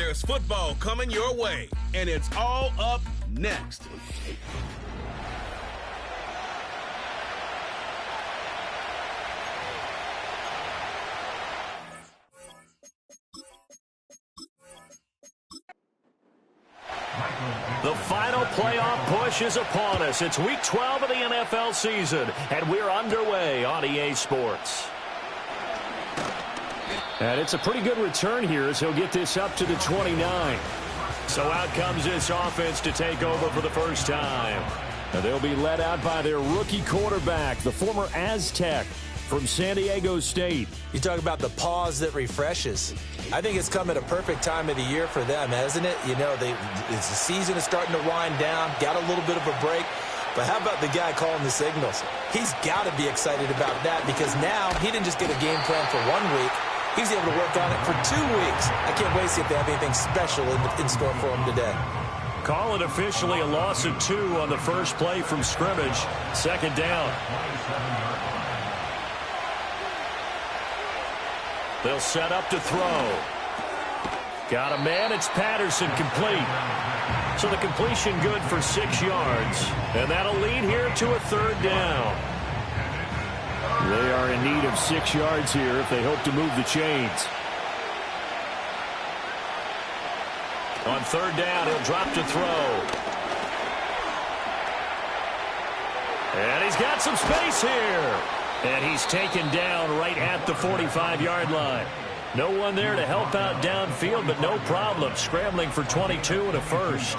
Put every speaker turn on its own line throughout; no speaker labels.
There's football coming your way, and it's all up next.
The final playoff push is upon us. It's Week 12 of the NFL season, and we're underway on EA Sports. And it's a pretty good return here as he'll get this up to the 29. So out comes this offense to take over for the first time. And they'll be led out by their rookie quarterback, the former Aztec from San Diego State.
You talk about the pause that refreshes. I think it's come at a perfect time of the year for them, hasn't it? You know, the season is starting to wind down, got a little bit of a break. But how about the guy calling the signals? He's got to be excited about that because now he didn't just get a game plan for 1 week. He's able to work on it for 2 weeks. I can't wait to see if they have anything special in store for him today.
Call it officially a loss of 2 on the first play from scrimmage. Second down. They'll set up to throw. Got a man. It's Patterson complete. So the completion good for 6 yards. And that'll lead here to a third down. They are in need of 6 yards here if they hope to move the chains. On third down, he'll drop to throw. And he's got some space here. And he's taken down right at the 45-yard line. No one there to help out downfield, but no problem. Scrambling for 22 and a first.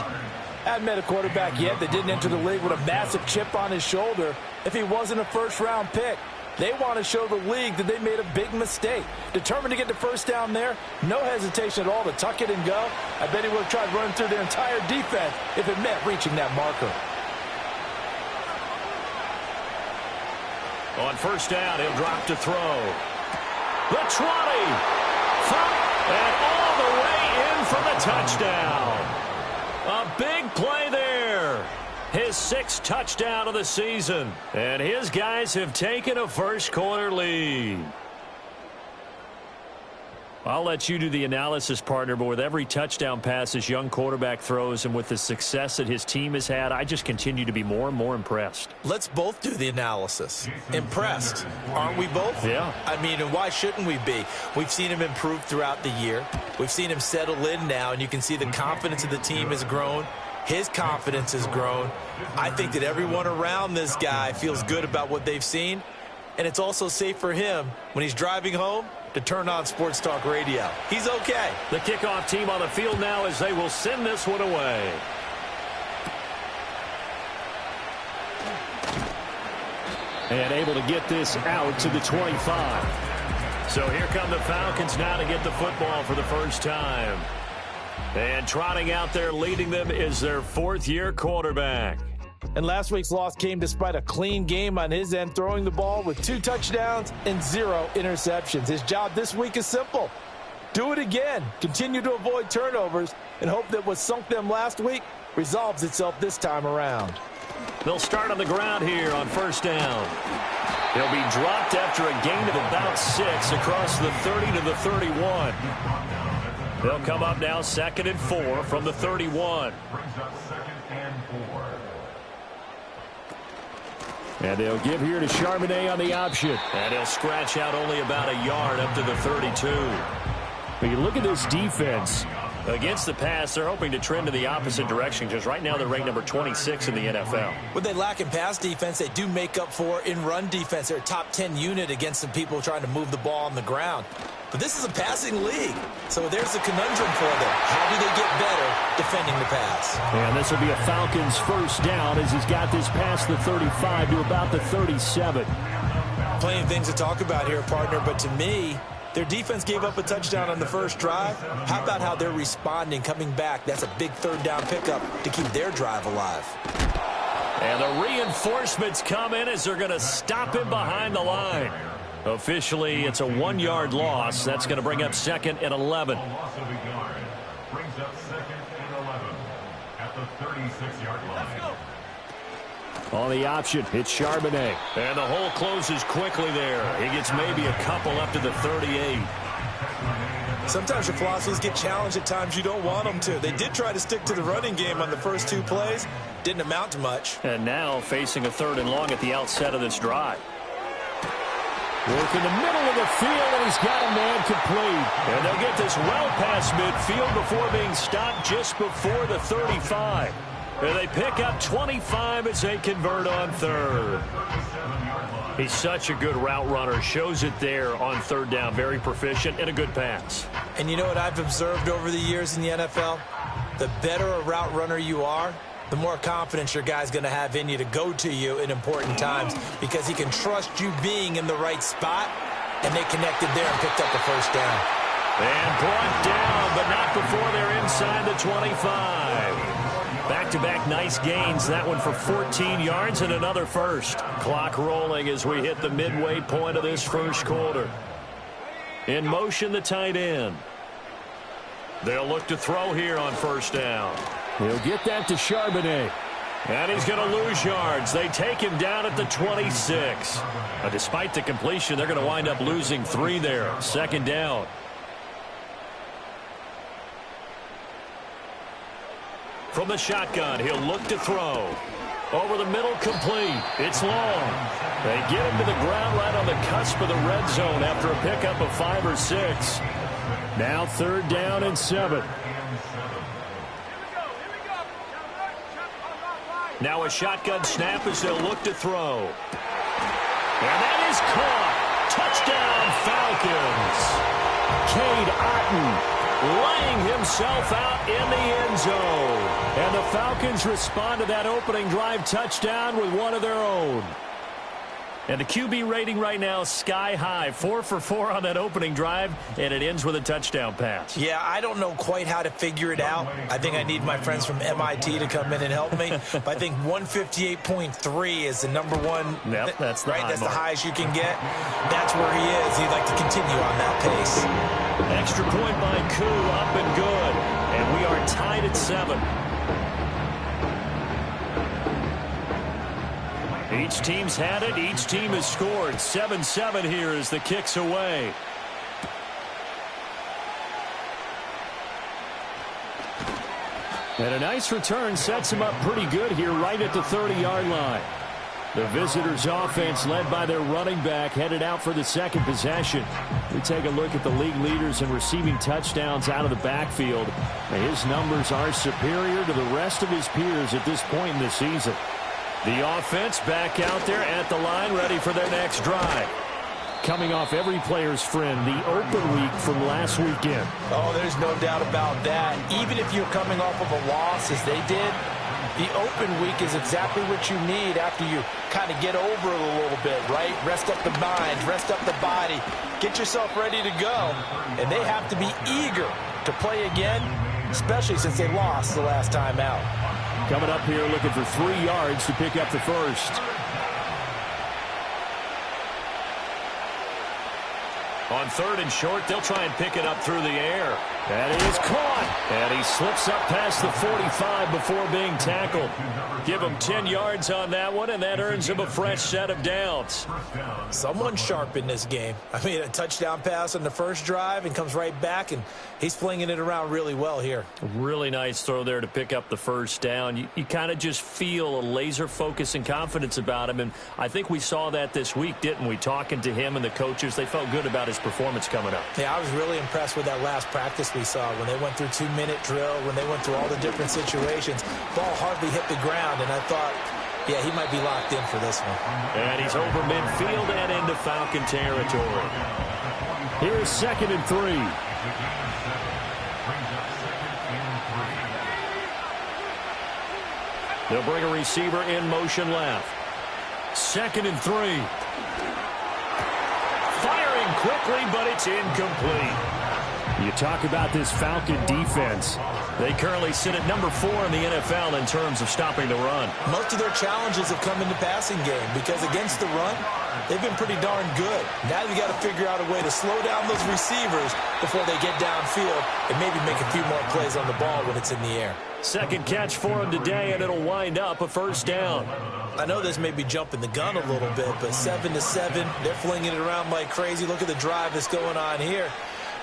Hadn't met a quarterback yet that didn't enter the league with a massive chip on his shoulder if he wasn't a first-round pick. They want to show the league that they made a big mistake. Determined to get the first down there, no hesitation at all to tuck it and go. I bet he would have tried running through their entire defense if it meant reaching that marker.
On first down, he'll drop to throw. The 20. And all the way in for the touchdown. A big play there. His 6th touchdown of the season. And his guys have taken a first-quarter lead. I'll let you do the analysis, partner, but with every touchdown pass this young quarterback throws and with the success that his team has had, I just continue to be more and more impressed.
Let's both do the analysis. Impressed. Aren't we both?
Yeah.
I mean, and why shouldn't we be? We've seen him improve throughout the year. We've seen him settle in now, and you can see the confidence of the team has grown. His confidence has grown. I think that everyone around this guy feels good about what they've seen, and it's also safe for him when he's driving home to turn on Sports Talk Radio. He's okay.
The kickoff team on the field now as they will send this one away. And able to get this out to the 25. So here come the Falcons now to get the football for the first time. And trotting out there leading them is their 4th-year quarterback.
And last week's loss came despite a clean game on his end, throwing the ball with 2 touchdowns and 0 interceptions. His job this week is simple. Do it again. Continue to avoid turnovers and hope that what sunk them last week resolves itself this time around.
They'll start on the ground here on first down. He'll be dropped after a gain of about 6 across the 30 to the 31. They'll come up now 2nd and 4 from the 31. And they'll give here to Charbonnet on the option. And he'll scratch out only about a yard up to the 32. When you look at this defense, against the pass, they're hoping to trend in the opposite direction because right now they're ranked number 26 in the NFL.
What they lack in pass defense, they do make up for in run defense. They're a top 10 unit against some people trying to move the ball on the ground. But this is a passing league, so there's a conundrum for them. How do they get better defending the pass?
And this will be a Falcons first down as he's got this past the 35 to about the 37.
Plenty of things to talk about here, partner, but to me, their defense gave up a touchdown on the first drive. How about how they're responding, coming back? That's a big third down pickup to keep their drive alive.
And the reinforcements come in as they're going to stop him behind the line. Officially, it's a 1-yard loss. That's going to bring up 2nd and 11.
Brings up 2nd and 11 at the 36-yard line.
On the option, it's Charbonnet. And the hole closes quickly there. He gets maybe a couple up to the 38.
Sometimes your philosophies get challenged at times you don't want them to. They did try to stick to the running game on the first 2 plays. Didn't amount to much.
And now facing a 3rd and long at the outset of this drive. Work in the middle of the field, and he's got a man complete. And they'll get this well past midfield before being stopped just before the 35. And they pick up 25 as they convert on 3rd. He's such a good route runner. Shows it there on 3rd down. Very proficient and a good pass.
And you know what I've observed over the years in the NFL? The better a route runner you are, the more confidence your guy's going to have in you to go to you in important times because he can trust you being in the right spot, and they connected there and picked up the 1st down.
And brought down, but not before they're inside the 25. Back-to-back nice gains. That one for 14 yards and another 1st. Clock rolling as we hit the midway point of this 1st quarter. In motion, the tight end. They'll look to throw here on 1st down. He'll get that to Charbonnet. And he's going to lose yards. They take him down at the 26. Despite the completion, they're going to wind up losing 3 there. 2nd down. From the shotgun, he'll look to throw. Over the middle, complete. It's long. They get him to the ground right on the cusp of the red zone after a pickup of 5 or 6. Now 3rd down and 7. Now a shotgun snap as they'll look to throw. And that is caught. Touchdown, Falcons. Cade Otton laying himself out in the end zone. And the Falcons respond to that opening drive touchdown with one of their own. And the QB rating right now is sky high. 4 for 4 on that opening drive, and it ends with a touchdown pass.
Yeah, I don't know quite how to figure it out. I think I need my friends from MIT to come in and help me. But I think 158.3 is the number one.
Yep, that's the
right.
high
That's
mark.
The highest you can get. That's where he is. He'd like to continue on that pace.
Extra point by Koo, up and good. And we are tied at 7. Each team's had it. Each team has scored. 7-7 here as the kick's away. And a nice return sets him up pretty good here right at the 30-yard line. The visitors' offense led by their running back headed out for the 2nd possession. We take a look at the league leaders in receiving touchdowns out of the backfield. And his numbers are superior to the rest of his peers at this point in the season. The offense back out there at the line, ready for their next drive. Coming off every player's friend, the open week from last weekend.
Oh, there's no doubt about that. Even if you're coming off of a loss, as they did, the open week is exactly what you need after you kind of get over it a little bit, right? Rest up the mind, rest up the body, get yourself ready to go. And they have to be eager to play again, especially since they lost the last time out.
Coming up here looking for 3 yards to pick up the 1st. On 3rd and short, they'll try and pick it up through the air. That is caught. And he slips up past the 45 before being tackled. Give him 10 yards on that one, and that earns him a fresh set of downs.
Someone's sharp in this game. I mean, a touchdown pass on the first drive and comes right back, and he's flinging it around really well here.
Really nice throw there to pick up the 1st down. You kind of just feel a laser focus and confidence about him, and I think we saw that this week, didn't we? Talking to him and the coaches, they felt good about his performance coming up.
Yeah, I was really impressed with that last practice we saw when they went through 2-minute drill, when they went through all the different situations. Ball hardly hit the ground, and I thought, yeah, he might be locked in for this one.
And he's over midfield and into Falcon territory. Here's 2nd and 3. They'll bring a receiver in motion left. 2nd and 3. Firing quickly, but it's incomplete. You talk about this Falcon defense. They currently sit at number 4 in the NFL in terms of stopping the run.
Most of their challenges have come in the passing game because against the run, they've been pretty darn good. Now you got to figure out a way to slow down those receivers before they get downfield and maybe make a few more plays on the ball when it's in the air.
2nd catch for him today, and it'll wind up a 1st down.
I know this may be jumping the gun a little bit, but 7-7, they're flinging it around like crazy. Look at the drive that's going on here.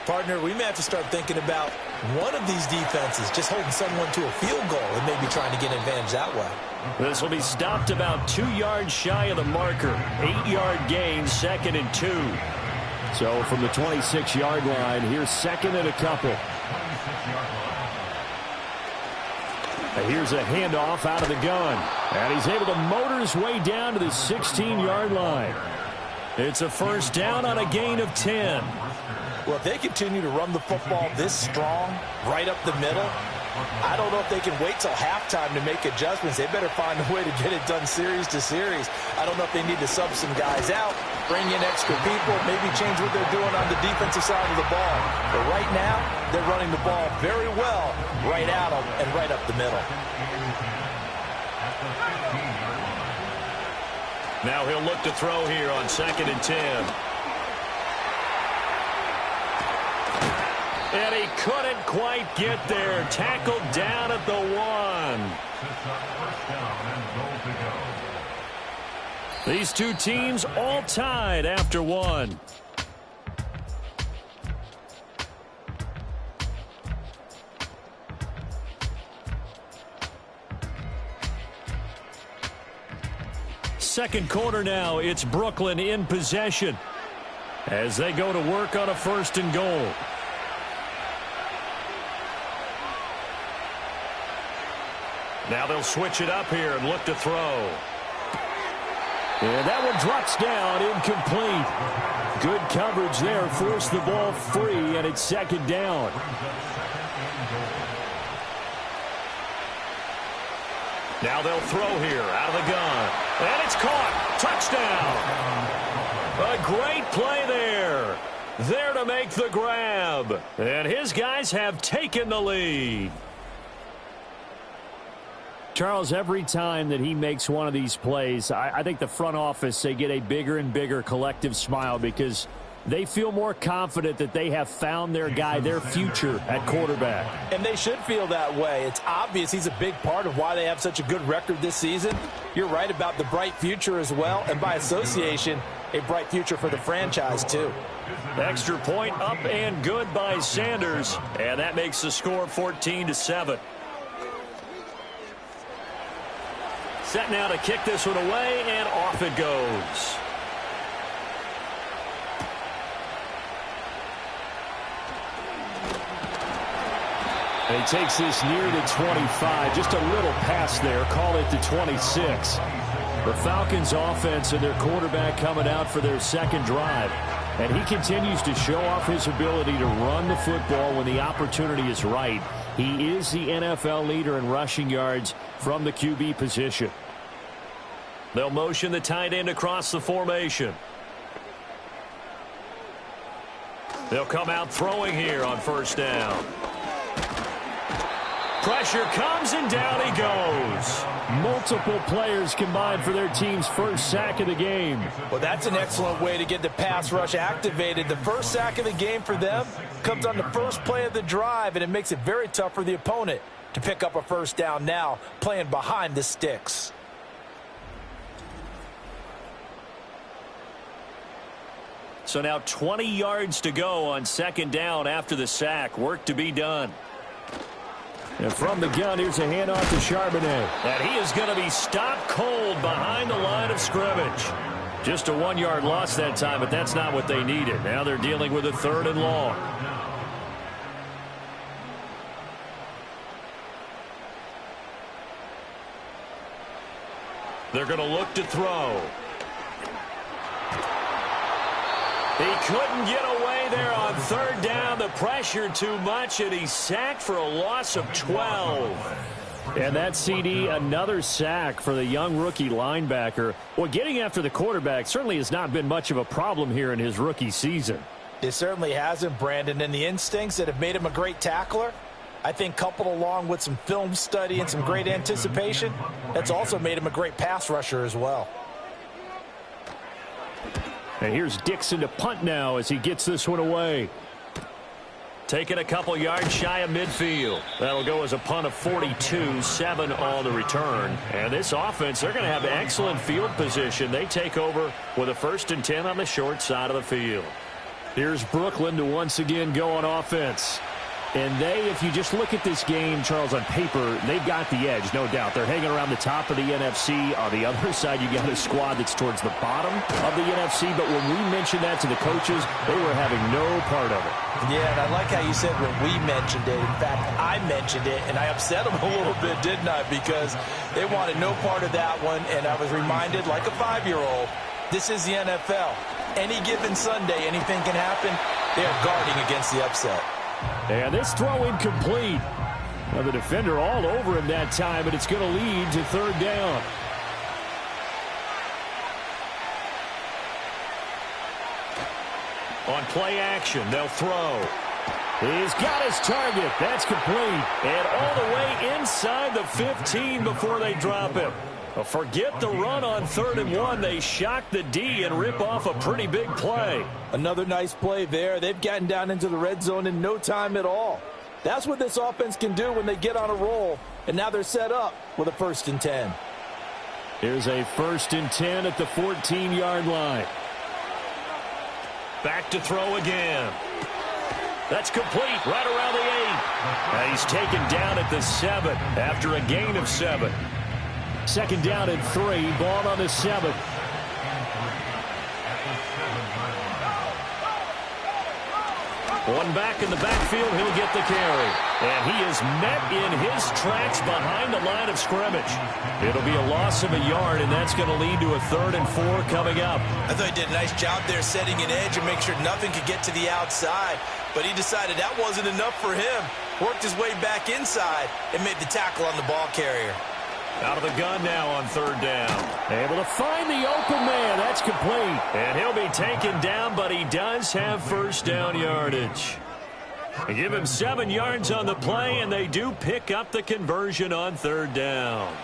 Partner, we may have to start thinking about one of these defenses just holding someone to a field goal and maybe trying to get an advantage that way.
This will be stopped about 2 yards shy of the marker. 8-yard gain, 2nd and 2. So from the 26-yard line, here's 2nd and a couple. And here's a handoff out of the gun. And he's able to motor his way down to the 16-yard line. It's a first down on a gain of 10.
Well, if they continue to run the football this strong, right up the middle, I don't know if they can wait till halftime to make adjustments. They better find a way to get it done series to series. I don't know if they need to sub some guys out, bring in extra people, maybe change what they're doing on the defensive side of the ball. But right now, they're running the ball very well right at them and right up the middle.
Now he'll look to throw here on 2nd and 10. And he couldn't quite get there. Tackled down at the 1. These two teams all tied after 1. Second quarter now. It's Brooklyn in possession as they go to work on a 1st and goal. Now they'll switch it up here and look to throw. And that one drops down, incomplete. Good coverage there, forced the ball free, and it's 2nd down. Now they'll throw here out of the gun. And it's caught. Touchdown. A great play there. There to make the grab. And his guys have taken the lead. Charles, every time that he makes one of these plays, I think the front office, they get a bigger and bigger collective smile because they feel more confident that they have found their guy, their future at quarterback.
And they should feel that way. It's obvious he's a big part of why they have such a good record this season. You're right about the bright future as well, and by association, a bright future for the franchise too.
Extra point up and good by Sanders, and that makes the score 14-7. Set now to kick this one away, and off it goes. And he takes this near the 25. Just a little pass there. Call it the 26. The Falcons offense and their quarterback coming out for their second drive. And he continues to show off his ability to run the football when the opportunity is right. He is the NFL leader in rushing yards from the QB position. They'll motion the tight end across the formation. They'll come out throwing here on 1st down. Pressure comes and down he goes. Multiple players combined for their team's first sack of the game.
Well, that's an excellent way to get the pass rush activated. The first sack of the game for them comes on the first play of the drive, and it makes it very tough for the opponent to pick up a 1st down now, playing behind the sticks.
So now 20 yards to go on 2nd down after the sack. Work to be done. And from the gun, here's a handoff to Charbonnet. And he is going to be stopped cold behind the line of scrimmage. Just a 1-yard loss that time, but that's not what they needed. Now they're dealing with a 3rd and long. They're going to look to throw. He couldn't get away there on 3rd down. The pressure too much, and he's sacked for a loss of 12. And that CD, another sack for the young rookie linebacker. Well, getting after the quarterback certainly has not been much of a problem here in his rookie season.
It certainly hasn't, Brandon, and the instincts that have made him a great tackler, I think coupled along with some film study and some great anticipation, that's also made him a great pass rusher as well.
And here's Dixon to punt now as he gets this one away. Taking a couple yards shy of midfield. That'll go as a punt of 42, 7 on the return. And this offense, they're going to have excellent field position. They take over with a 1st and 10 on the short side of the field. Here's Brooklyn to once again go on offense. And they, if you just look at this game, Charles, on paper, they've got the edge, no doubt. They're hanging around the top of the NFC. On the other side, you got a squad that's towards the bottom of the NFC. But when we mentioned that to the coaches, they were having no part of it.
Yeah, and I like how you said when we mentioned it. In fact, I mentioned it, and I upset them a little bit, didn't I? Because they wanted no part of that one, and I was reminded, like a 5-year-old, this is the NFL. Any given Sunday, anything can happen. They're guarding against the upset.
And this throw incomplete. Now the defender all over him that time, but it's going to lead to third down. On play action, they'll throw. He's got his target. That's complete. And all the way inside the 15 before they drop him. Well, forget the run on 3rd and 1. They shock the D and rip off a pretty big play.
Another nice play there. They've gotten down into the red zone in no time at all. That's what this offense can do when they get on a roll. And now they're set up with a 1st and 10.
Here's a 1st and 10 at the 14-yard line. Back to throw again. That's complete right around the 8. Now he's taken down at the 7 after a gain of 7. 2nd down and 3. Ball on the 7. One back in the backfield. He'll get the carry. And he is met in his tracks behind the line of scrimmage. It'll be a loss of a yard, and that's going to lead to a 3rd and 4 coming up.
I thought he did a nice job there setting an edge and make sure nothing could get to the outside. But he decided that wasn't enough for him. Worked his way back inside and made the tackle on the ball carrier.
Out of the gun now on 3rd down. Able to find the open man. That's complete. And he'll be taken down, but he does have 1st down yardage. They give him 7 yards on the play, and they do pick up the conversion on 3rd down.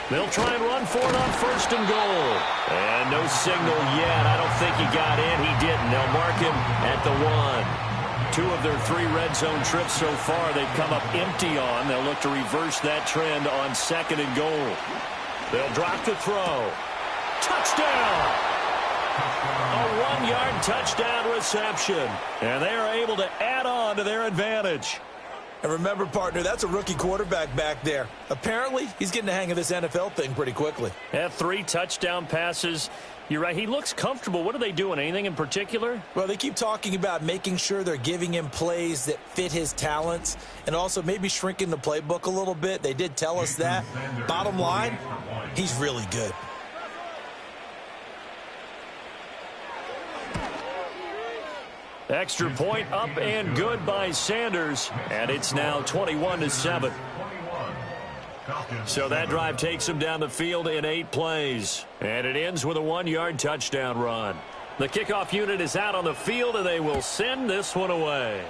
They'll try and run for it on 1st and goal. And no signal yet. I don't think he got in. He didn't. They'll mark him at the 1. 2 of their 3 red zone trips so far they've come up empty on. They'll look to reverse that trend on 2nd and goal. They'll drop the throw. Touchdown! A 1-yard touchdown reception. And they are able to add on to their advantage.
And remember, partner, that's a rookie quarterback back there. Apparently, he's getting the hang of this NFL thing pretty quickly.
Have 3 touchdown passes. You're right. He looks comfortable. What are they doing? Anything in particular?
Well, they keep talking about making sure they're giving him plays that fit his talents and also maybe shrinking the playbook a little bit. They did tell us that. Bottom line, he's really good.
Extra point up and good by Sanders, and it's now 21-7. So that drive takes him down the field in 8 plays, and it ends with a 1-yard touchdown run. The kickoff unit is out on the field, and they will send this one away.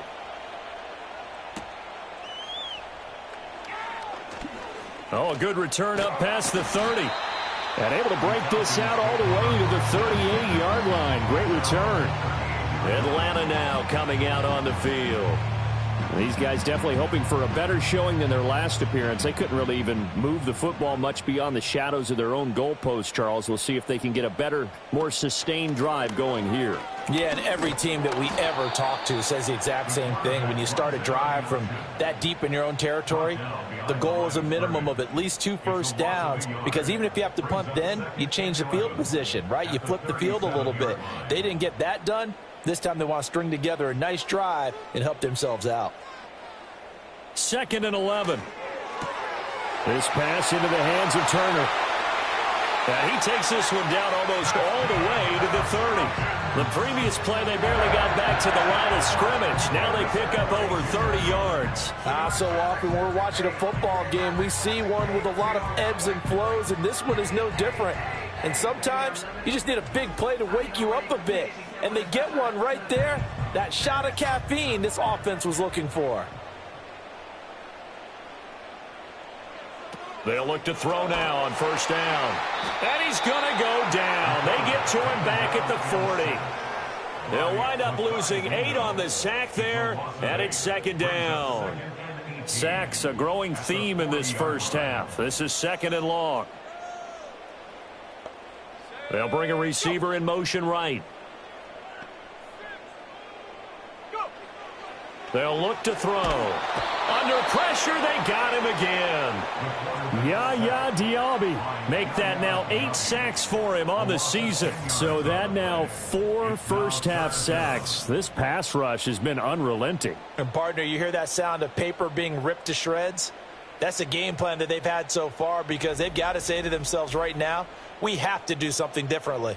Oh, a good return up past the 30. And able to break this out all the way to the 38-yard line. Great return. Atlanta now coming out on the field. These guys definitely hoping for a better showing than their last appearance. They couldn't really even move the football much beyond the shadows of their own goalpost, Charles. We'll see if they can get a better, more sustained drive going here.
Yeah, and every team that we ever talk to says the exact same thing. When you start a drive from that deep in your own territory, the goal is a minimum of at least 2 first downs, because even if you have to punt then, you change the field position, right? You flip the field a little bit. They didn't get that done. This time they want to string together a nice drive and help themselves out.
2nd and 11. This pass into the hands of Turner. And he takes this one down almost all the way to the 30. The previous play, they barely got back to the line of scrimmage. Now they pick up over 30 yards.
So often when we're watching a football game, we see one with a lot of ebbs and flows, and this one is no different. And sometimes you just need a big play to wake you up a bit. And they get one right there. That shot of caffeine this offense was looking for.
They'll look to throw now on 1st down. And he's going to go down. They get to him back at the 40. They'll wind up losing 8 on the sack there, and it's 2nd down. Sacks, a growing theme in this first half. This is 2nd and long. They'll bring a receiver in motion right. They'll look to throw. Under pressure, they got him again.
Yaya Diaby make that now 8 sacks for him on the season. So that now 4 first-half sacks. This pass rush has been unrelenting.
And, partner, you hear that sound of paper being ripped to shreds? That's a game plan that they've had so far because they've got to say to themselves right now, we have to do something differently.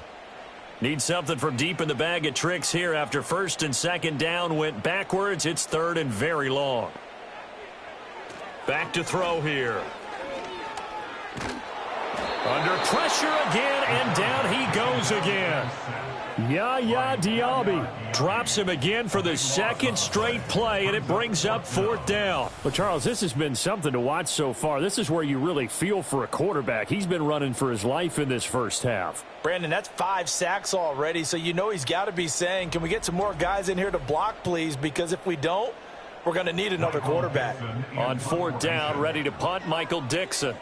Need something from deep in the bag of tricks here after first and second down went backwards. It's third and very long. Back to throw here. Under pressure again, and down he goes again.
Yaya Diaby
drops him again for the second straight play, and it brings up fourth down.
Well, Charles, this has been something to watch so far. This is where you really feel for a quarterback. He's been running for his life in this first half.
Brandon, that's 5 sacks already, so you know he's got to be saying, can we get some more guys in here to block, please? Because if we don't, we're going to need another quarterback.
On fourth down, ready to punt, Michael Dixon.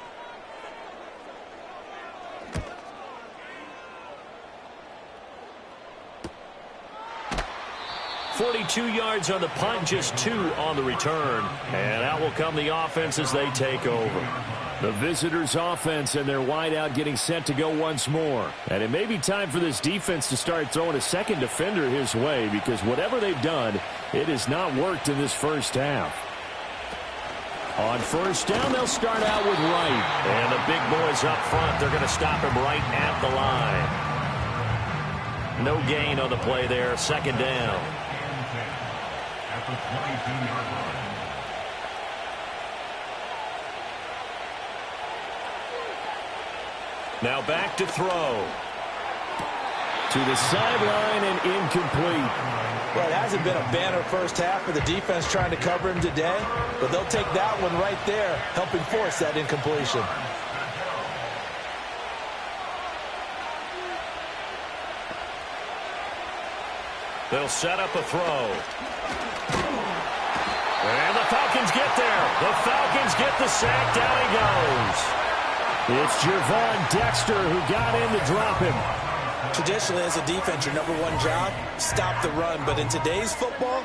.42 yards on the punt, just 2 on the return. And out will come the offense as they take over.
The visitors' offense and their wideout getting set to go once more. And it may be time for this defense to start throwing a second defender his way because whatever they've done, it has not worked in this first half.
On first down, they'll start out with Wright. And the big boys up front, they're going to stop him right at the line. No gain on the play there, second down.
At the 22-yard line.
Now back to throw.
To the sideline and incomplete.
Well, it hasn't been a banner first half for the defense trying to cover him today, but they'll take that one right there, helping force that incompletion.
They'll set up a throw. And the Falcons get there. The Falcons get the sack. Down he goes.
It's Javon Dexter who got in to drop him.
Traditionally, as a defense, your number one job, stop the run. But in today's football,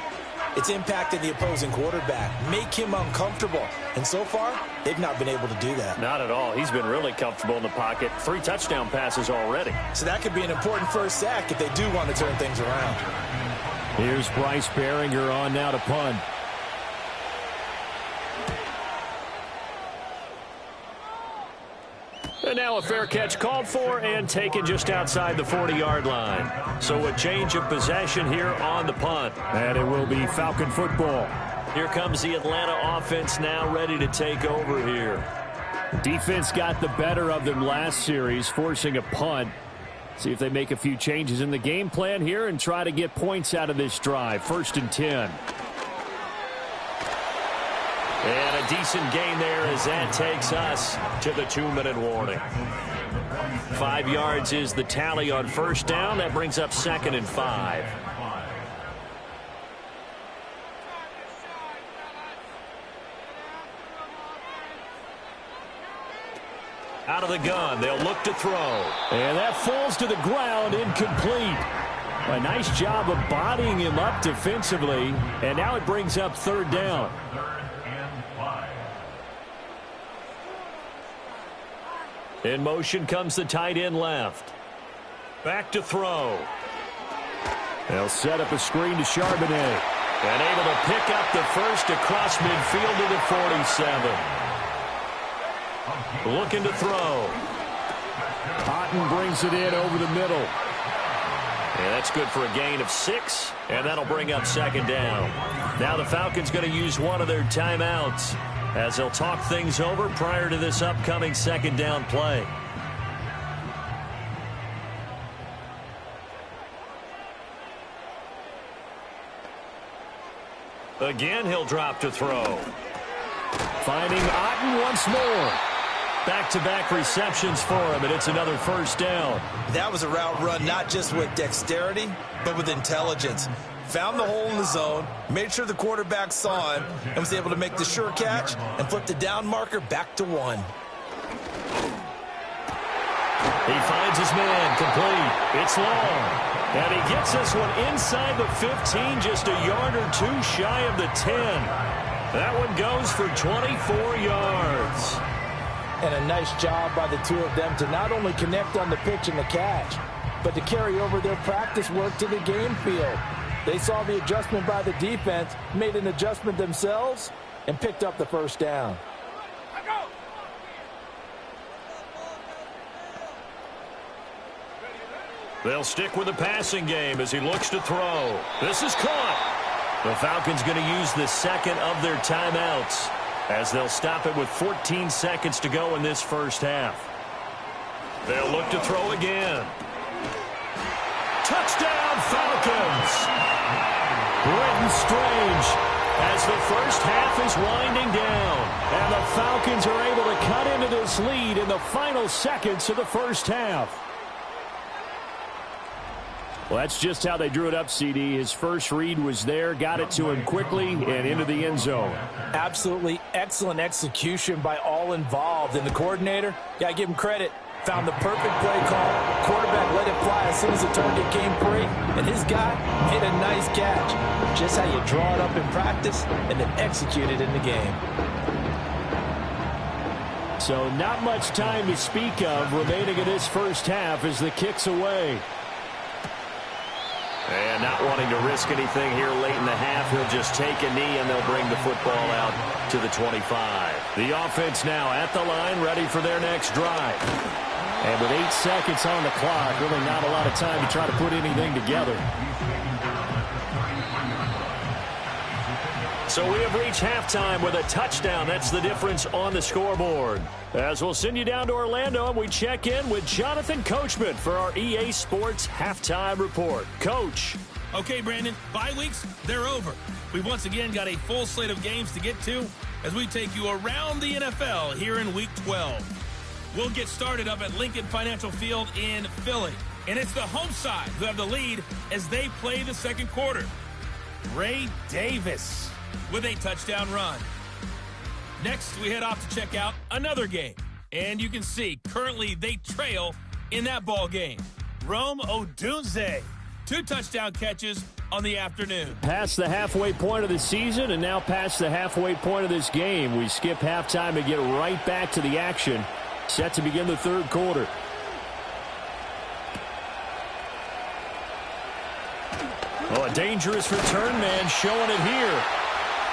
it's impacting the opposing quarterback. Make him uncomfortable. And so far, they've not been able to do that.
Not at all. He's been really comfortable in the pocket. 3 touchdown passes already.
So that could be an important first sack if they do want to turn things around.
Here's Bryce Behringer on now to punt.
And now a fair catch called for and taken just outside the 40-yard line. So a change of possession here on the punt.
And it will be Falcon football.
Here comes the Atlanta offense now ready to take over here.
Defense got the better of them last series, forcing a punt. See if they make a few changes in the game plan here and try to get points out of this drive. 1st and 10.
And a decent gain there as that takes us to the 2-minute warning. 5 yards is the tally on first down. That brings up 2nd and 5. Out of the gun, they'll look to throw.
And that falls to the ground, incomplete. A nice job of bodying him up defensively. And now it brings up 3rd down.
In motion comes the tight end left. Back to throw.
They'll set up a screen to Charbonnet.
And able to pick up the first across midfield to the 47. Looking to throw.
Cotton brings it in over the middle.
And that's good for a gain of 6. And that'll bring up 2nd down. Now the Falcons going to use one of their timeouts as they'll talk things over prior to this upcoming 2nd down play. Again, he'll drop to throw.
Finding Otten once more.
Back-to-back receptions for him, and it's another 1st down.
That was a route run not just with dexterity, but with intelligence. Found the hole in the zone, made sure the quarterback saw him, and was able to make the sure catch and flip the down marker back to 1.
He finds his man, complete. It's long. And he gets this one inside the 15, just a yard or two shy of the 10. That one goes for 24 yards.
And a nice job by the two of them to not only connect on the pitch and the catch, but to carry over their practice work to the game field. They saw the adjustment by the defense, made an adjustment themselves, and picked up the first down.
They'll stick with the passing game as he looks to throw. This is caught. The Falcons going to use the second of their timeouts as they'll stop it with 14 seconds to go in this first half. They'll look to throw again. Touchdown, Falcons! Britton Strange as the first half is winding down. And the Falcons are able to cut into this lead in the final seconds of the first half.
Well, that's just how they drew it up, CD. His first read was there, got it to him quickly, and into the end zone.
Absolutely excellent execution by all involved. And the coordinator, got to give him credit, found the perfect play call. Quarterback let it fly as soon as the target came free, and his guy made a nice catch. Just how you draw it up in practice and then execute it in the game.
So not much time to speak of remaining in this first half as the kick's away.
And not wanting to risk anything here late in the half, he'll just take a knee and they'll bring the football out to the 25. The offense now at the line, ready for their next drive.
And with 8 seconds on the clock, really not a lot of time to try to put anything together.
So we have reached halftime with a touchdown. That's the difference on the scoreboard. As we'll send you down to Orlando, and we check in with Jonathan Coachman for our EA Sports Halftime Report. Coach.
Okay, Brandon, bye weeks, they're over. We've once again got a full slate of games to get to as we take you around the NFL here in Week 12. We'll get started up at Lincoln Financial Field in Philly. And it's the home side who have the lead as they play the second quarter. Ray Davis with a touchdown run. Next, we head off to check out another game. And you can see, currently they trail in that ball game. Rome Odunze, 2 touchdown catches on the afternoon.
Past the halfway point of the season and now past the halfway point of this game. We skip halftime and get right back to the action. Set to begin the third quarter.
Oh, a dangerous return man showing it here.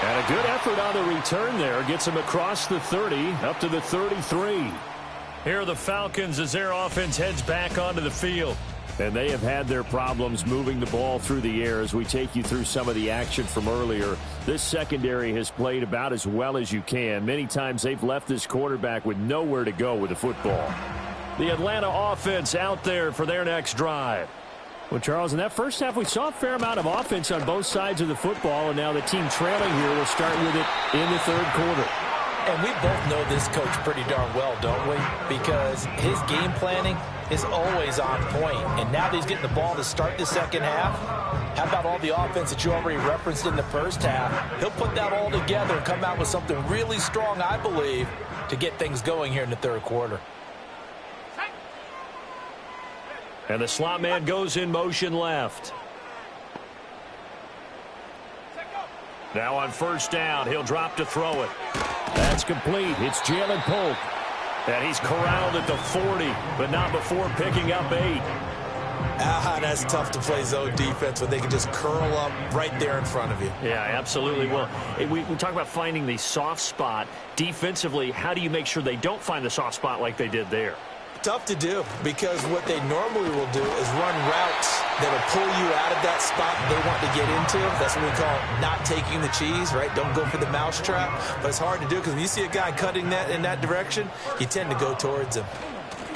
And a good effort on the return there. Gets him across the 30, up to the 33. Here are the Falcons as their offense heads back onto the field.
And they have had their problems moving the ball through the air as we take you through some of the action from earlier. This secondary has played about as well as you can. Many times they've left this quarterback with nowhere to go with the football.
The Atlanta offense out there for their next drive.
Well, Charles, in that first half, we saw a fair amount of offense on both sides of the football, and now the team trailing here will start with it in the third quarter.
And we both know this coach pretty darn well, don't we? Because his game planning is always on point. And now that he's getting the ball to start the second half, how about all the offense that you already referenced in the first half? He'll put that all together and come out with something really strong, I believe, to get things going here in the third quarter.
And the slot man goes in motion left. Now on first down, he'll drop to throw it.
That's complete. It's Jalen Polk.
And he's corralled at the 40, but not before picking up 8.
That's tough to play zone defense when they can just curl up right there in front of you.
Yeah, absolutely. Well, we talk about finding the soft spot. Defensively, how do you make sure they don't find the soft spot like they did there?
Tough to do, because what they normally will do is run routes that'll pull you out of that spot they want to get into. That's what we call not taking the cheese, right? Don't go for the mousetrap. But it's hard to do because when you see a guy cutting that in that direction, you tend to go towards him.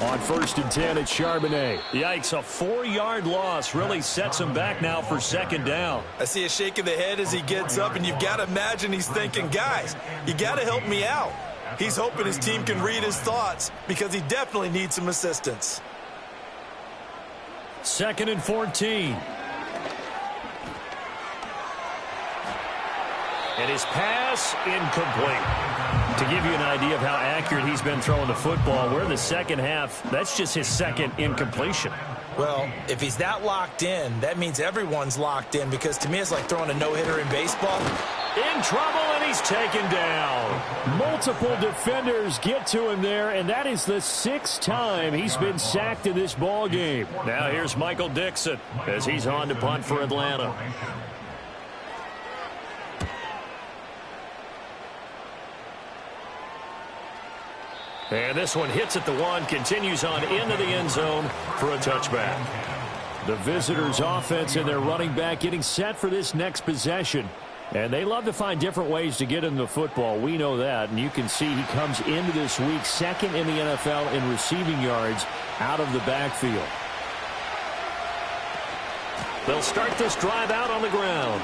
On 1st and 10, it's Charbonnet.
Yikes, a 4-yard loss really sets him back now for second down.
I see a shake of the head as he gets up, and you've got to imagine he's thinking, guys, you got to help me out. He's hoping his team can read his thoughts because he definitely needs some assistance.
2nd and 14. And his pass incomplete.
To give you an idea of how accurate he's been throwing the football, we're in the second half. That's just his second incompletion.
Well, if he's that locked in, that means everyone's locked in, because to me it's like throwing a no-hitter in baseball.
In trouble, and he's taken down.
Multiple defenders get to him there, and that is the 6th time he's been sacked in this ball game.
Now here's Michael Dixon as he's on to punt for Atlanta. And this one hits at the 1, continues on into the end zone for a touchback.
The visitors' offense and their running back getting set for this next possession. And they love to find different ways to get in the football. We know that. And you can see he comes into this week second in the NFL in receiving yards out of the backfield.
They'll start this drive out on the ground.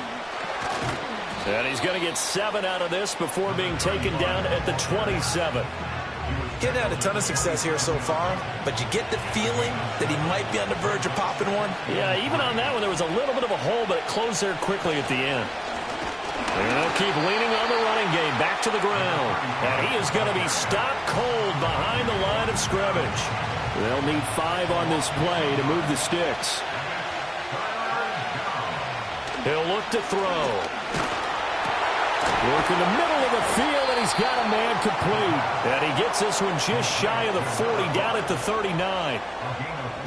And he's going to get 7 out of this before being taken down at the 27.
Getting had a ton of success here so far, but you get the feeling that he might be on the verge of popping one.
Yeah, even on that one, there was a little bit of a hole, but it closed there quickly at the end. And they'll keep leaning on the running game back to the ground. And he is going to be stopped cold behind the line of scrimmage.
They'll need 5 on this play to move the sticks.
He'll look to throw.
Work in the middle of the field, and he's got a man complete.
And he gets this one just shy of the 40, down at the 39.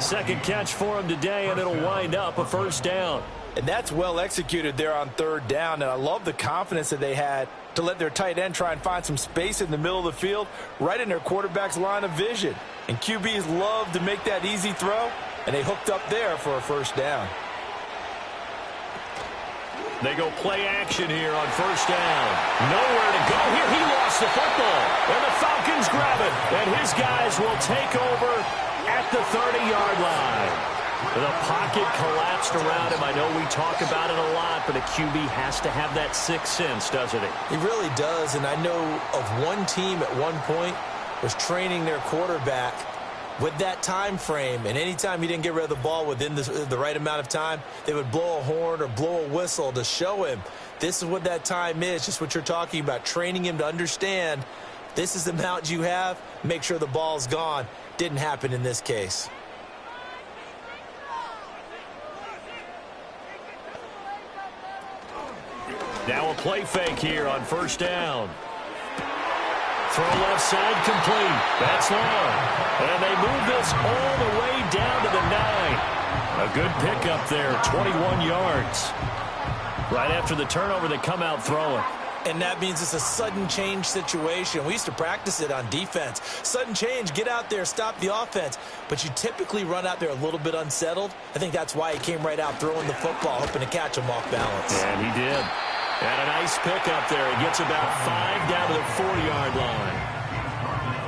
Second catch for him today, and it'll wind up a first down.
And that's well executed there on 3rd down, and I love the confidence that they had to let their tight end try and find some space in the middle of the field, right in their quarterback's line of vision. And QBs love to make that easy throw, and they hooked up there for a first down.
They go play action here on first down. Nowhere to go here. He lost the football. And the Falcons grab it. And his guys will take over at the 30-yard line. The pocket collapsed around him. I know we talk about it a lot, but a QB has to have that sixth sense, doesn't he?
He really does. And I know of one team at one point was training their quarterback with that time frame, and anytime he didn't get rid of the ball within the right amount of time, they would blow a horn or blow a whistle to show him this is what that time is, just what you're talking about, training him to understand this is the amount you have, make sure the ball's gone. Didn't happen in this case.
Now a play fake here on first down. Throw left side complete. That's long. And they move this all the way down to the 9. A good pickup there, 21 yards. Right after the turnover, they come out throwing.
And that means it's a sudden change situation. We used to practice it on defense. Sudden change, get out there, stop the offense. But you typically run out there a little bit unsettled. I think that's why he came right out throwing the football, hoping to catch him off balance.
And he did. And a nice pickup there. He gets about 5 down to the 4-yard line.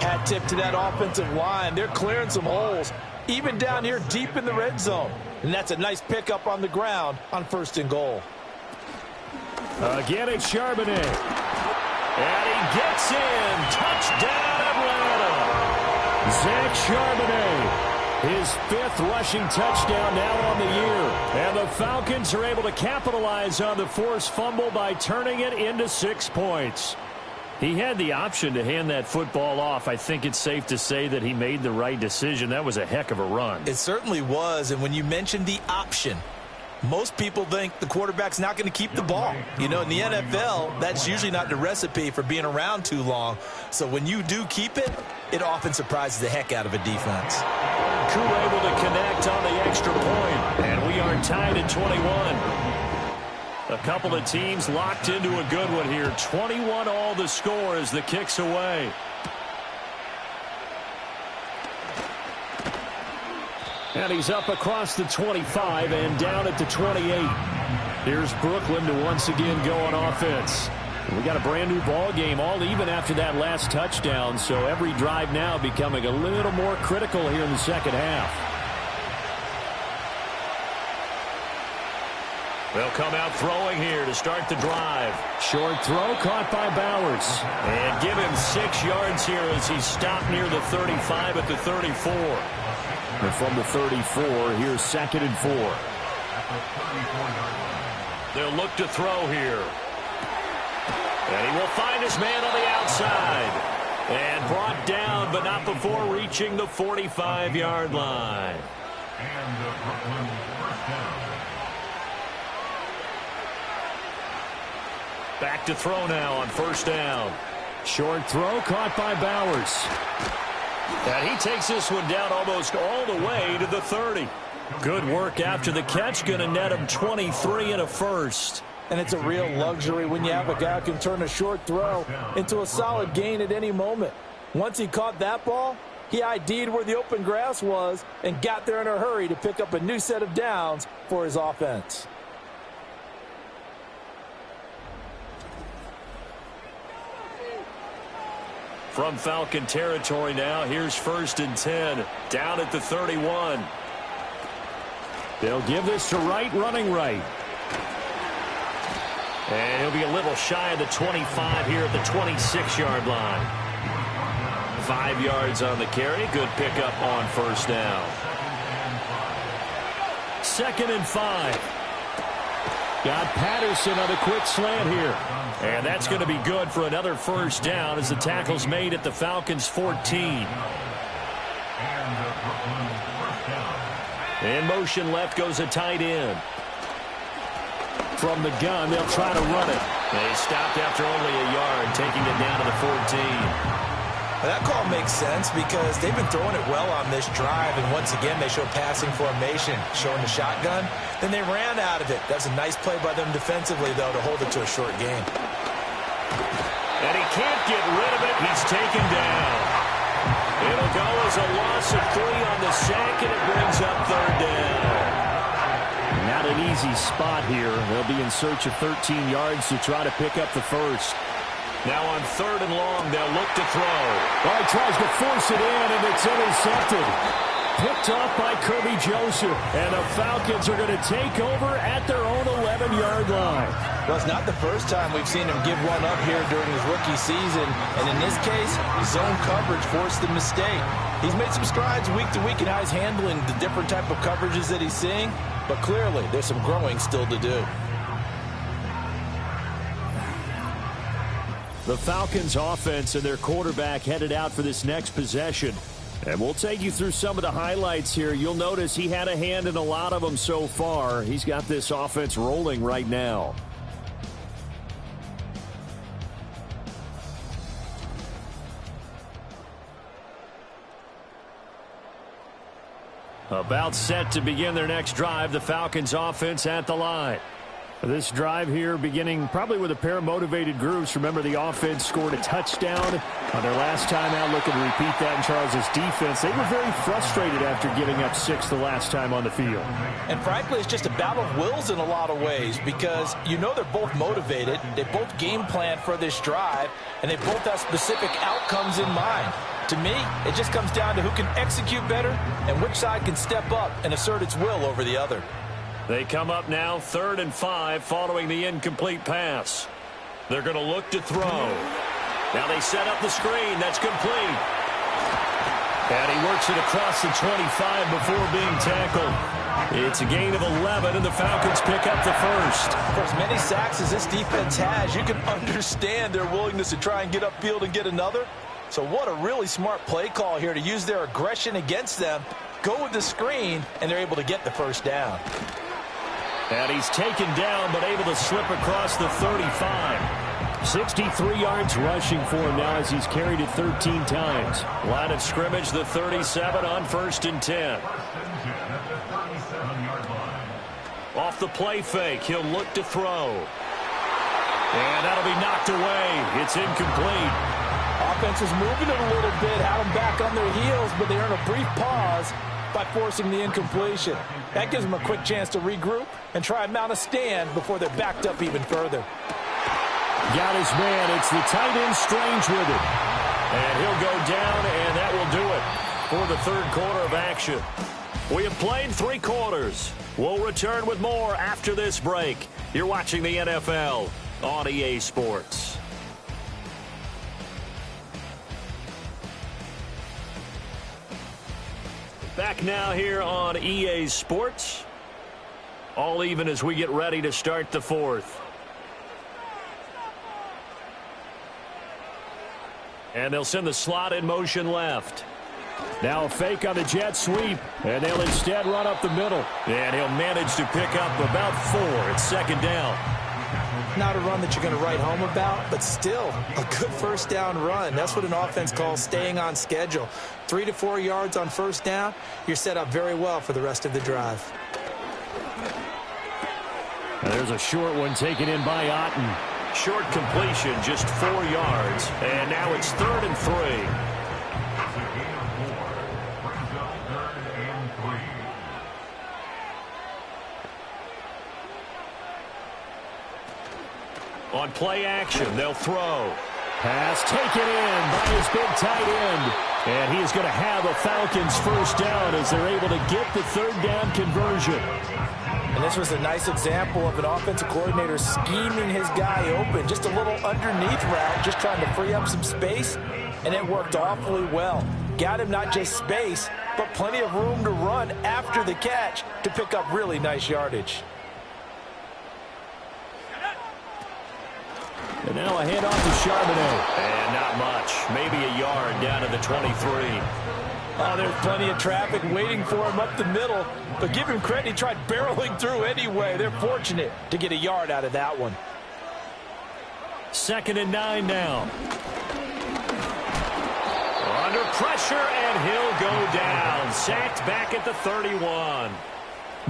Hat tip to that offensive line. They're clearing some holes, even down here deep in the red zone. And that's a nice pickup on the ground on 1st and goal.
Again, it's Charbonnet.
And he gets in. Touchdown, Atlanta.
Zach Charbonnet. His 5th rushing touchdown now on the year. And the Falcons are able to capitalize on the forced fumble by turning it into 6 points. He had the option to hand that football off. I think it's safe to say that he made the right decision. That was a heck of a run.
It certainly was. And when you mentioned the option, most people think the quarterback's not going to keep the ball. You know, in the NFL, that's usually not the recipe for being around too long. So when you do keep it, it often surprises the heck out of a defense.
Crew able to connect on the extra point, and we are tied at 21. A couple of teams locked into a good one here. 21 all the score as the kick's away.
And he's up across the 25 and down at the 28. Here's Brooklyn to once again go on offense. We got a brand new ball game, all even after that last touchdown, so every drive now becoming a little more critical here in the second half.
They'll come out throwing here to start the drive.
Short throw caught by Bowers.
And give him 6 yards here as he stopped near the 35 at the 34.
And from the 34, here's 2nd and 4.
They'll look to throw here. And he will find his man on the outside. And brought down, but not before reaching the 45-yard line.
And the Brooklyn first down.
Back to throw now on first down.
Short throw caught by Bowers.
And he takes this one down almost all the way to the 30. Good work after the catch. Going to net him 23 and a first.
And it's a real luxury when you have a guy who can turn a short throw into a solid gain at any moment. Once he caught that ball, he ID'd where the open grass was and got there in a hurry to pick up a new set of downs for his offense.
From Falcon territory now, here's 1st and 10. Down at the 31.
They'll give this to Wright, running right.
And he'll be a little shy of the 25 here at the 26-yard line. 5 yards on the carry. Good pickup on first down. 2nd and 5.
Got Patterson on a quick slant here.
And that's going to be good for another first down as the tackle's made at the Falcons' 14. In motion left goes a tight end.
From the gun, they'll try to run it.
They stopped after only a yard, taking it down to the 14.
Well, that call makes sense because they've been throwing it well on this drive, and once again they show passing formation, showing the shotgun. Then they ran out of it. That's a nice play by them defensively, though, to hold it to a short gain.
And he can't get rid of it. He's taken down. It'll go as a loss of 3 on the sack, and it brings up 3rd down.
Not an easy spot here. They'll be in search of 13 yards to try to pick up the first.
Now on 3rd and long, they'll look to throw.
Oh, he tries to force it in, and it's intercepted. Picked off by Kirby Joseph. And the Falcons are going to take over at their own 11-yard line.
Well, it's not the first time we've seen him give one up here during his rookie season. And in this case, zone coverage forced the mistake. He's made some strides week to week in how he's handling the different type of coverages that he's seeing. But clearly, there's some growing still to do.
The Falcons offense and their quarterback headed out for this next possession. And we'll take you through some of the highlights here. You'll notice he had a hand in a lot of them so far. He's got this offense rolling right now. About set to begin their next drive, the Falcons offense at the line. This drive here beginning probably with a pair of motivated groups. Remember, the offense scored a touchdown on their last time out. Looking to repeat that in Charles's defense. They were very frustrated after giving up 6 the last time on the field.
And frankly, it's just a battle of wills in a lot of ways because you know they're both motivated. They both game plan for this drive, and they both have specific outcomes in mind. To me, it just comes down to who can execute better and which side can step up and assert its will over the other.
They come up now 3rd and 5 following the incomplete pass. They're going to look to throw. Now they set up the screen. That's complete. And he works it across the 25 before being tackled. It's a gain of 11, and the Falcons pick up the first.
For as many sacks as this defense has, you can understand their willingness to try and get upfield and get another. So what a really smart play call here to use their aggression against them. Go with the screen, and they're able to get the first down.
And he's taken down, but able to slip across the 35.
63 yards rushing for him now as he's carried it 13 times.
Line of scrimmage, the 37 on 1st and 10. Off the play fake, he'll look to throw. And that'll be knocked away. It's incomplete.
Offense is moving it a little bit, had them back on their heels, but they earn a brief pause by forcing the incompletion. That gives them a quick chance to regroup and try and mount a stand before they're backed up even further.
Got his man. It's the tight end Strange with it.
And he'll go down, and that will do it for the 3rd quarter of action. We have played 3 quarters. We'll return with more after this break. You're watching the NFL on EA Sports. Back now here on EA Sports. All even as we get ready to start the 4th.
And they'll send the slot in motion left. Now a fake on the jet sweep, and they'll instead run up the middle. And he'll manage to pick up about 4. It's second down.
Not a run that you're going to write home about, but still a good first down run. That's what an offense calls staying on schedule. 3 to 4 yards on first down, you're set up very well for the rest of the drive.
And there's a short one taken in by Otten.
Short completion, just 4 yards. And now it's 3rd and 3. On play action, they'll throw.
Pass taken in by his big tight end. And he is going to have a Falcons first down as they're able to get the 3rd down conversion.
And this was a nice example of an offensive coordinator scheming his guy open. Just a little underneath route, just trying to free up some space. And it worked awfully well. Got him not just space, but plenty of room to run after the catch to pick up really nice yardage.
And now a handoff to Charbonnet.
And not much. Maybe a yard down to the 23.
Oh, there's plenty of traffic waiting for him up the middle. But give him credit, he tried barreling through anyway. They're fortunate to get a yard out of that one.
2nd and 9 now.
Under pressure, and he'll go down. Sacked back at the 31.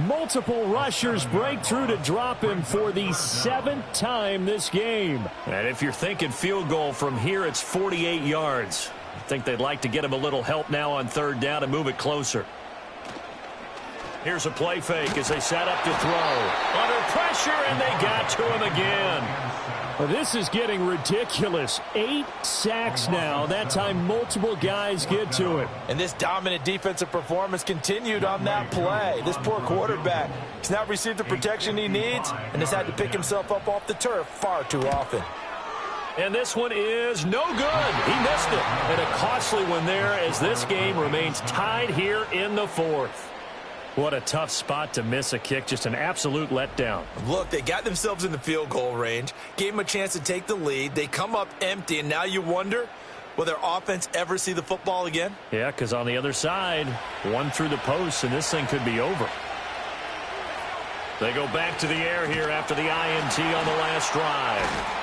Multiple rushers break through to drop him for the 7th time this game.
And if you're thinking field goal from here, it's 48 yards. I think they'd like to get him a little help now on 3rd down and move it closer. Here's a play fake as they set up to throw. Under pressure, and they got to him again.
Well, this is getting ridiculous. 8 sacks now. That time multiple guys get to it.
And this dominant defensive performance continued on that play. This poor quarterback has not received the protection he needs and has had to pick himself up off the turf far too often.
And this one is no good. He missed it. And a costly one there as this game remains tied here in the 4th.
What a tough spot to miss a kick. Just an absolute letdown.
Look, they got themselves in the field goal range, gave them a chance to take the lead. They come up empty, and now you wonder, will their offense ever see the football again?
Yeah, because on the other side, one through the post, and this thing could be over.
They go back to the air here after the INT on the last drive.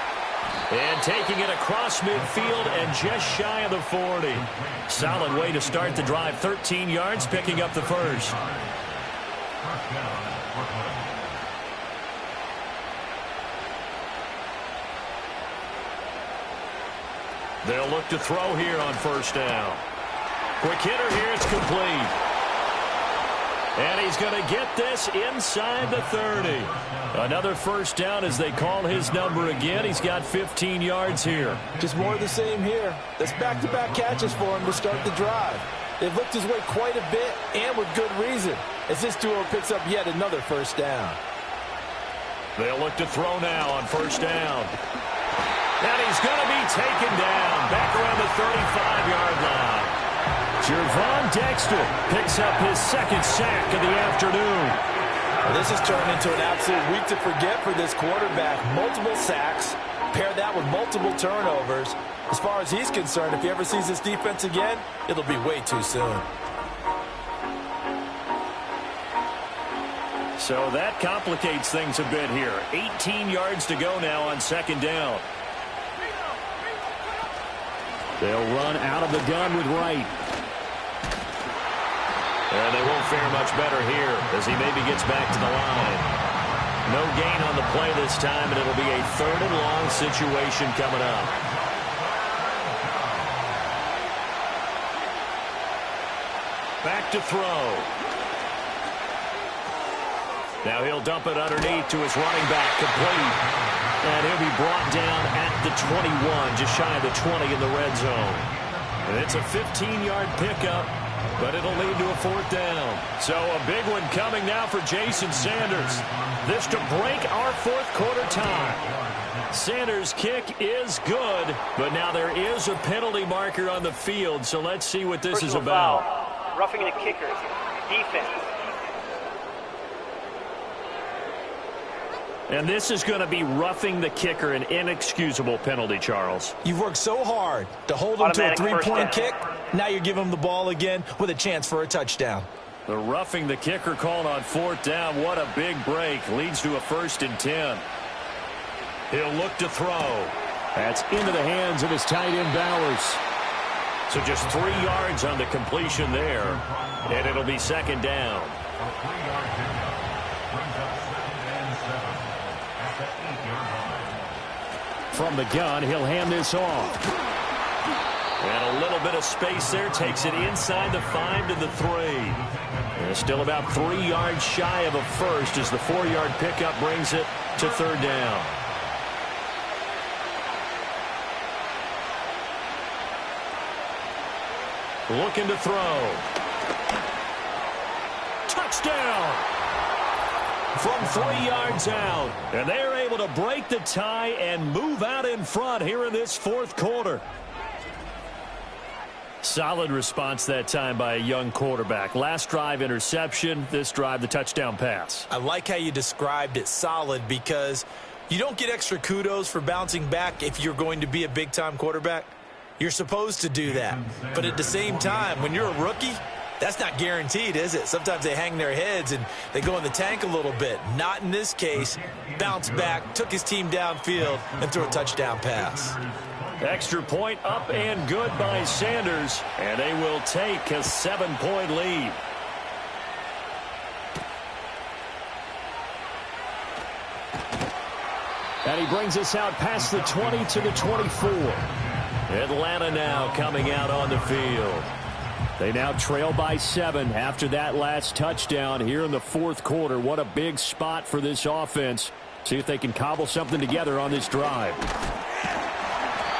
And taking it across midfield and just shy of the 40. Solid way to start the drive. 13 yards, picking up the first. They'll look to throw here on first down. Quick hitter here, it's complete. And he's going to get this inside the 30. Another first down as they call his number again. He's got 15 yards here.
Just more of the same here. That's back-to-back catches for him to start the drive. They've looked his way quite a bit, and with good reason, as this duo picks up yet another first down.
They'll look to throw now on first down. And he's going to be taken down back around the 35-yard line.
Gervon Dexter picks up his 2nd sack of the afternoon.
Well, this has turned into an absolute week to forget for this quarterback. Multiple sacks, pair that with multiple turnovers. As far as he's concerned, if he ever sees this defense again, it'll be way too soon.
So that complicates things a bit here. 18 yards to go now on 2nd down.
They'll run out of the gun with Wright.
And they won't fare much better here as he maybe gets back to the line. No gain on the play this time, and it'll be a 3rd and long situation coming up. Back to throw. Now he'll dump it underneath to his running back, complete. And he'll be brought down at the 21, just shy of the 20 in the red zone. And it's a 15-yard pickup, but it'll lead to a 4th down. So a big one coming now for Jason Sanders. This to break our 4th quarter tie. Sanders' kick is good, but now there is a penalty marker on the field, so let's see what this is about.
Foul. Roughing the kicker. Defense.
And this is going to be roughing the kicker, an inexcusable penalty, Charles.
You've worked so hard to hold him to a three-point kick. Now you're giving him the ball again with a chance for a touchdown.
The roughing the kicker called on 4th down. What a big break. Leads to a 1st and 10. He'll look to throw. That's into the hands of his tight end, Bowers. So just 3 yards on the completion there. And it'll be 2nd down.
A 3-yard pickup brings up 2nd and 7 at the 8-yard line.
From the gun, he'll hand this off. And a little bit of space there. Takes it inside the 5 to the 3. And still about 3 yards shy of a first as the 4-yard pickup brings it to 3rd down. Looking to throw. Touchdown! From 3 yards out. And they're able to break the tie and move out in front here in this 4th quarter. Solid response that time by a young quarterback. Last drive, interception. This drive, the touchdown pass.
I like how you described it, solid, because you don't get extra kudos for bouncing back if you're going to be a big-time quarterback. You're supposed to do that. But at the same time, when you're a rookie, that's not guaranteed, is it? Sometimes they hang their heads and they go in the tank a little bit. Not in this case. Bounced back, took his team downfield, and threw a touchdown pass.
Extra point up and good by Sanders, and they will take a 7-point lead. And he brings us out past the 20 to the 24. Atlanta now coming out on the field. They now trail by 7 after that last touchdown here in the 4th quarter. What a big spot for this offense. See if they can cobble something together on this drive.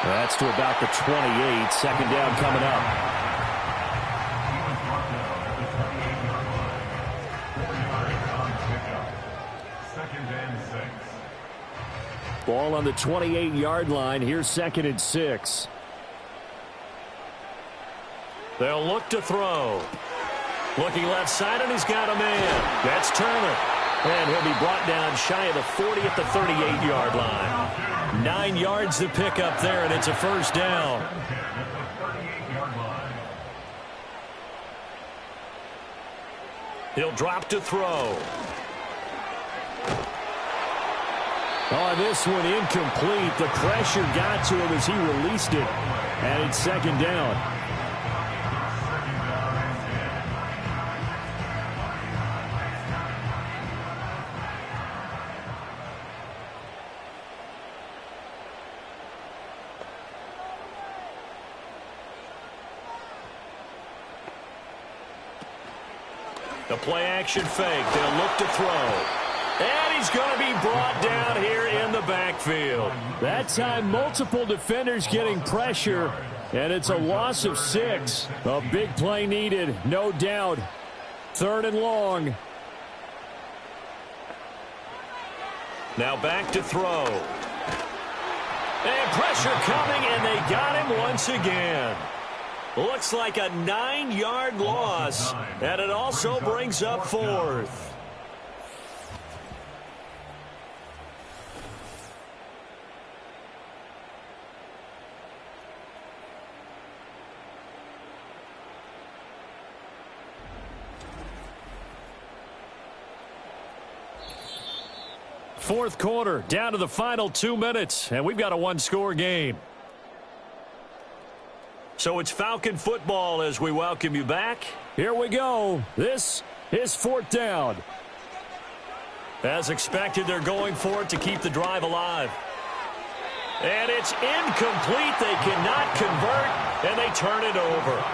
That's to about the 28. 2nd down coming up. Ball on the 28-yard line. Here's 2nd and 6. They'll look to throw. Looking left side, and he's got a man. That's Turner. And he'll be brought down shy of the 40 at the 38-yard line. 9 yards to pick up there, and it's a 1st down. He'll drop to throw. Oh, this one incomplete. The pressure got to him as he released it. And it's 2nd down. The play-action fake. They'll look to throw. And he's going to be brought down here in the backfield. That time, multiple defenders getting pressure, and it's a loss of 6. A big play needed, no doubt. 3rd and long. Now back to throw. And pressure coming, and they got him once again. Looks like a 9-yard loss, and it also brings up 4th. Fourth quarter, down to the final 2 minutes, and we've got a 1-score game. So it's Falcon football as we welcome you back. Here we go. This is 4th down. As expected, they're going for it to keep the drive alive. And it's incomplete. They cannot convert, and they turn it over.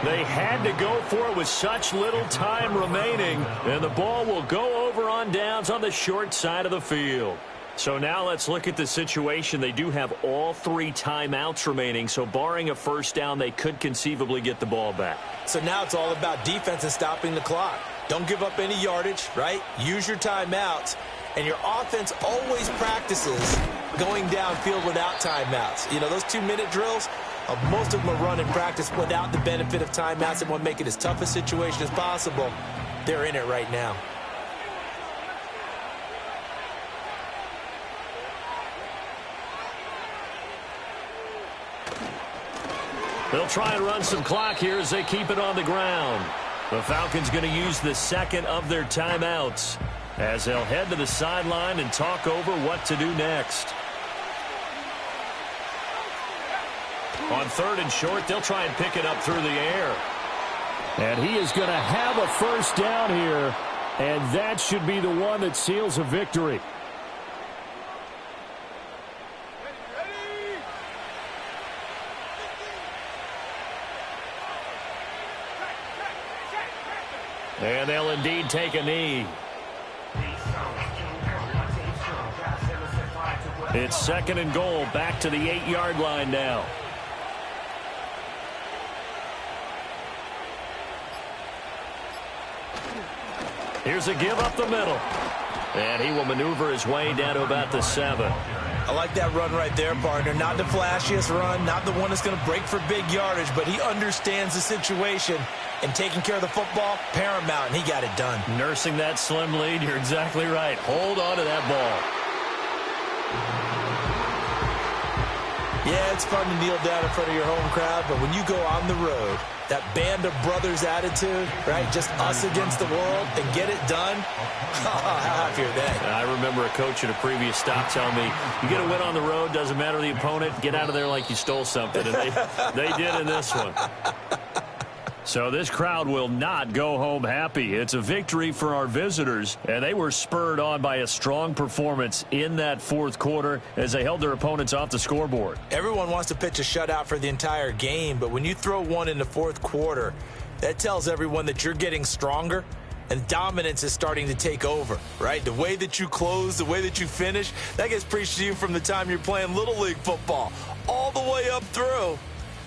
They had to go for it with such little time remaining, and the ball will go over on downs on the short side of the field. So now let's look at the situation. They do have all 3 timeouts remaining, so barring a 1st down, they could conceivably get the ball back.
So now it's all about defense and stopping the clock. Don't give up any yardage, right? Use your timeouts. And your offense always practices going downfield without timeouts. You know, those 2-minute drills, most of them are run in practice without the benefit of timeouts and want to make it as tough a situation as possible. They're in it right now.
They'll try and run some clock here as they keep it on the ground. The Falcons going to use the second of their timeouts as they'll head to the sideline and talk over what to do next. On 3rd and short, they'll try and pick it up through the air.
And he is going to have a first down here, and that should be the one that seals a victory.
And they'll indeed take a knee. It's 2nd and goal, back to the 8-yard line now. Here's a give up the middle. And he will maneuver his way down to about the 7.
I like that run right there, partner. Not the flashiest run, not the one that's going to break for big yardage, but he understands the situation, and taking care of the football, paramount, and he got it done.
Nursing that slim lead, you're exactly right. Hold on to that ball.
Yeah, it's fun to kneel down in front of your home crowd, but when you go on the road, that band of brothers attitude, right, just us against the world, and get it done, how happy are they?
I remember a coach at a previous stop telling me, you get a win on the road, doesn't matter the opponent, get out of there like you stole something, and they did in this one. So this crowd will not go home happy. It's a victory for our visitors, and they were spurred on by a strong performance in that 4th quarter as they held their opponents off the scoreboard.
Everyone wants to pitch a shutout for the entire game, but when you throw one in the 4th quarter, that tells everyone that you're getting stronger and dominance is starting to take over, right? The way that you close, the way that you finish, that gets preached to you from the time you're playing Little League football all the way up through.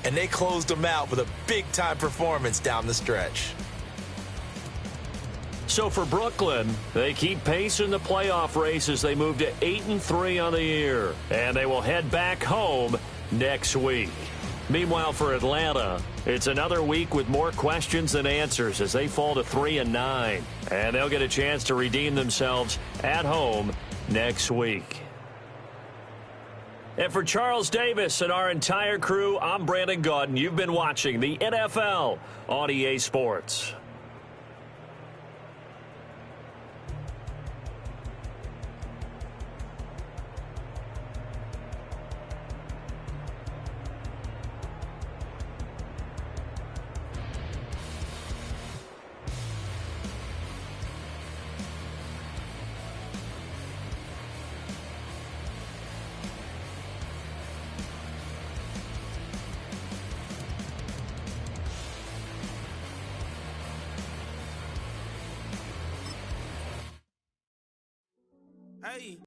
And they closed them out with a big-time performance down the stretch.
So for Brooklyn, they keep pace in the playoff race as they move to 8-3 on the year. And they will head back home next week. Meanwhile, for Atlanta, it's another week with more questions than answers as they fall to 3-9. And they'll get a chance to redeem themselves at home next week. And for Charles Davis and our entire crew, I'm Brandon Gaudin. You've been watching the NFL on EA Sports.
Hey.